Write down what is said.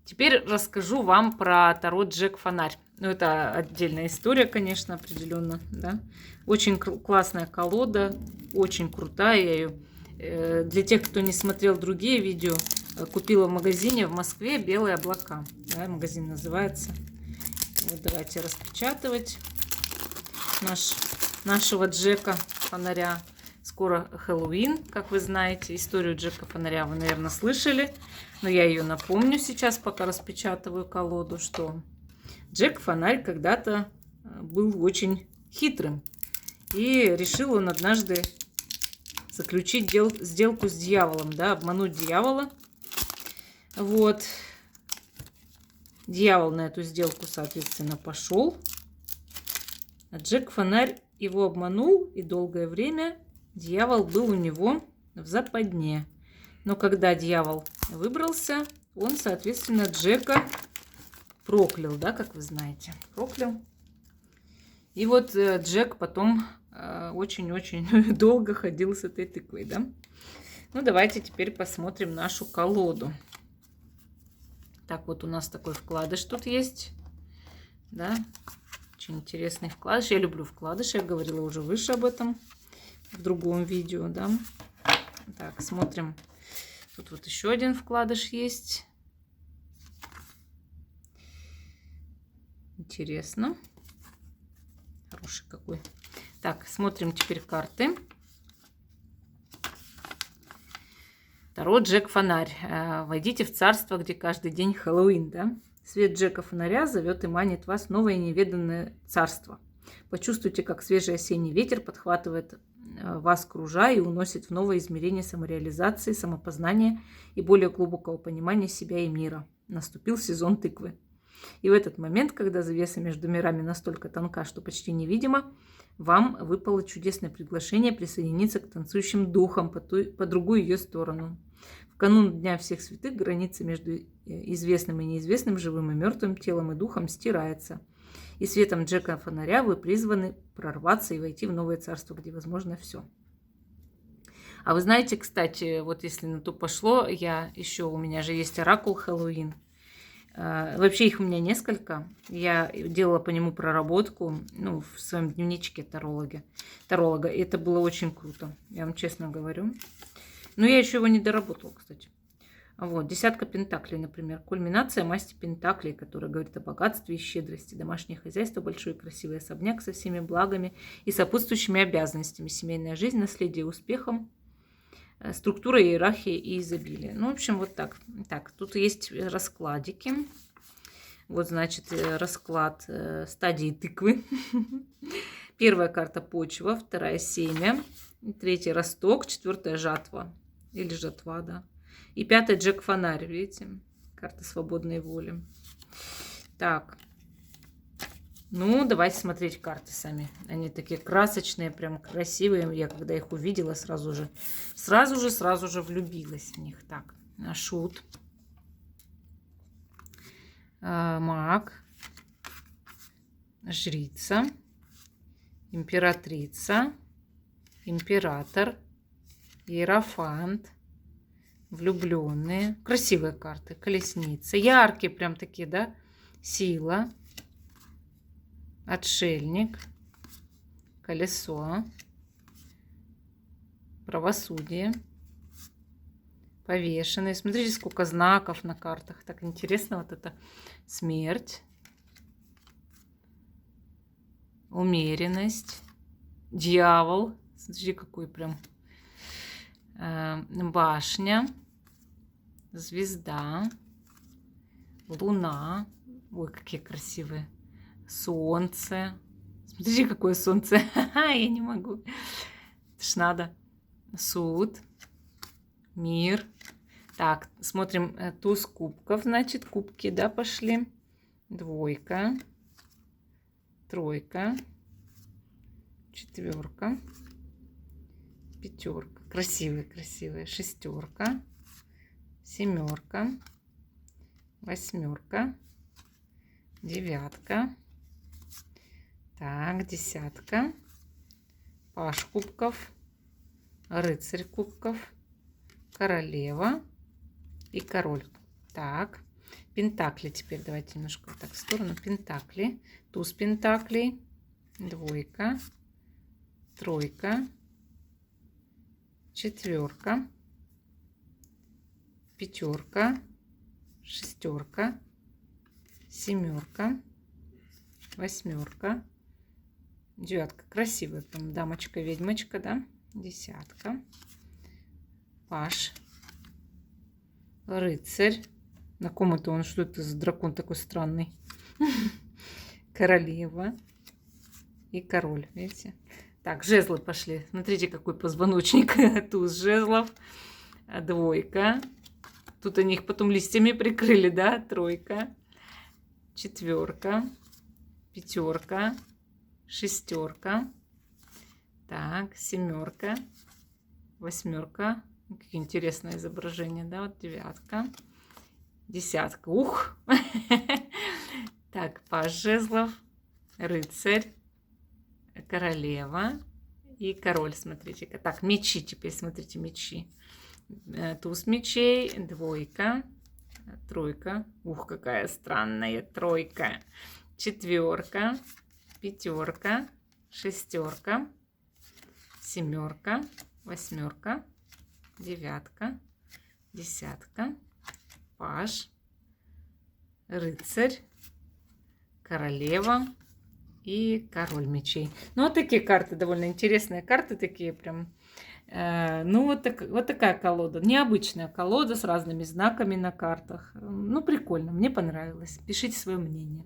Теперь расскажу вам про Таро Джек Фонарь. Ну, это отдельная история, конечно, определенно, да. Очень классная колода, очень крутая. Я ее, для тех, кто не смотрел другие видео, купила в магазине в Москве «Белые облака». Да, магазин называется. Вот давайте распечатывать нашего Джека Фонаря. Скоро Хэллоуин, как вы знаете. Историю Джека Фонаря вы, наверное, слышали. Но я ее напомню сейчас, пока распечатываю колоду, что Джек Фонарь когда-то был очень хитрым. И решил он однажды заключить сделку с дьяволом, да, обмануть дьявола. Вот. Дьявол на эту сделку, соответственно, пошел. А Джек Фонарь его обманул, и долгое время дьявол был у него в западне. Но когда дьявол выбрался, он, соответственно, Джека проклял, да, как вы знаете. Проклял. И вот Джек потом очень-очень долго ходил с этой тыквой, да. Ну, давайте теперь посмотрим нашу колоду. Так, вот у нас такой вкладыш тут есть, да. Очень интересный вкладыш. Я люблю вкладыши, я говорила уже выше об этом в другом видео, да. Так, смотрим. Тут вот еще один вкладыш есть. Интересно. Хороший какой. Так, смотрим теперь карты. Таро Джек Фонарь. Войдите в царство, где каждый день Хэллоуин, да? Свет Джека Фонаря зовет и манит вас в новое неведанное царство. Почувствуйте, как свежий осенний ветер подхватывает вас, кружа, и уносит в новое измерение самореализации, самопознания и более глубокого понимания себя и мира. Наступил сезон тыквы. И в этот момент, когда завеса между мирами настолько тонка, что почти невидима, вам выпало чудесное приглашение присоединиться к танцующим духам по другую ее сторону. В канун Дня всех святых граница между известным и неизвестным, живым и мертвым, телом и духом стирается. И светом Джека Фонаря вы призваны прорваться и войти в новое царство, где возможно все. А вы знаете, кстати, вот если на то пошло, у меня же есть оракул Хэллоуин. Вообще их у меня несколько. Я делала по нему проработку, ну, в своем дневничке таролога. И это было очень круто, я вам честно говорю. Но я еще его не доработала, кстати. Вот, десятка пентаклей, например. Кульминация масти пентаклей, которая говорит о богатстве и щедрости. Домашнее хозяйство, большой красивый особняк со всеми благами и сопутствующими обязанностями. Семейная жизнь, наследие успехом. Структура, иерархия и изобилие. Ну, в общем, вот так. Так, тут есть раскладики. Вот, значит, расклад стадии тыквы. Первая карта почва, вторая семя, третья росток, четвертая жатва. Или жатва, да. И пятая Джек Фонарь, видите? Карта свободной воли. Так. Ну, давайте смотреть карты сами. Они такие красочные, прям красивые. Я когда их увидела, сразу же влюбилась в них. Так, шут. Маг. Жрица. Императрица. Император. Иерофант. Влюбленные. Красивые карты. Колесница. Яркие прям такие, да? Сила. Отшельник, колесо, правосудие, повешенный. Смотрите, сколько знаков на картах. Так интересно, вот это смерть, умеренность, дьявол. Смотрите, какой прям башня, звезда, луна. Ой, какие красивые. Солнце. Смотрите, какое солнце. Я не могу. Это ж надо. Суд. Мир. Так, смотрим туз кубков. Значит, кубки, да, пошли. Двойка. Тройка. Четверка. Пятерка. Красивые, красивые. Шестерка. Семерка. Восьмерка. Девятка. Так, десятка. Паж кубков. Рыцарь кубков. Королева. И король. Так. Пентакли теперь давайте немножко вот так в сторону. Пентакли. Туз пентаклей. Двойка. Тройка. Четверка. Пятерка. Шестерка. Семерка. Восьмерка. Девятка. Красивая прям дамочка-ведьмочка, да? Десятка. Паж. Рыцарь. На ком это он? Что это за дракон такой странный? Королева. И король. Видите? Так, жезлы пошли. Смотрите, какой позвоночник. Туз жезлов. Двойка. Тут они их потом листьями прикрыли, да? Тройка. Четверка. Пятерка. Шестерка. Так, семерка. Восьмерка. Какие интересные изображения, да? Вот девятка. Десятка. Ух! Так, паж жезлов. Рыцарь. Королева. И король, смотрите-ка. Так, мечи теперь, смотрите, мечи. Туз мечей. Двойка. Тройка. Ух, какая странная тройка. Четверка. Пятерка. Шестерка. Семерка. Восьмерка. Девятка. Десятка. Паж. Рыцарь. Королева. И король мечей. Ну, вот такие карты, довольно интересные карты, такие прям. Ну, вот такая колода. Необычная колода с разными знаками на картах. Ну, прикольно, мне понравилось. Пишите свое мнение.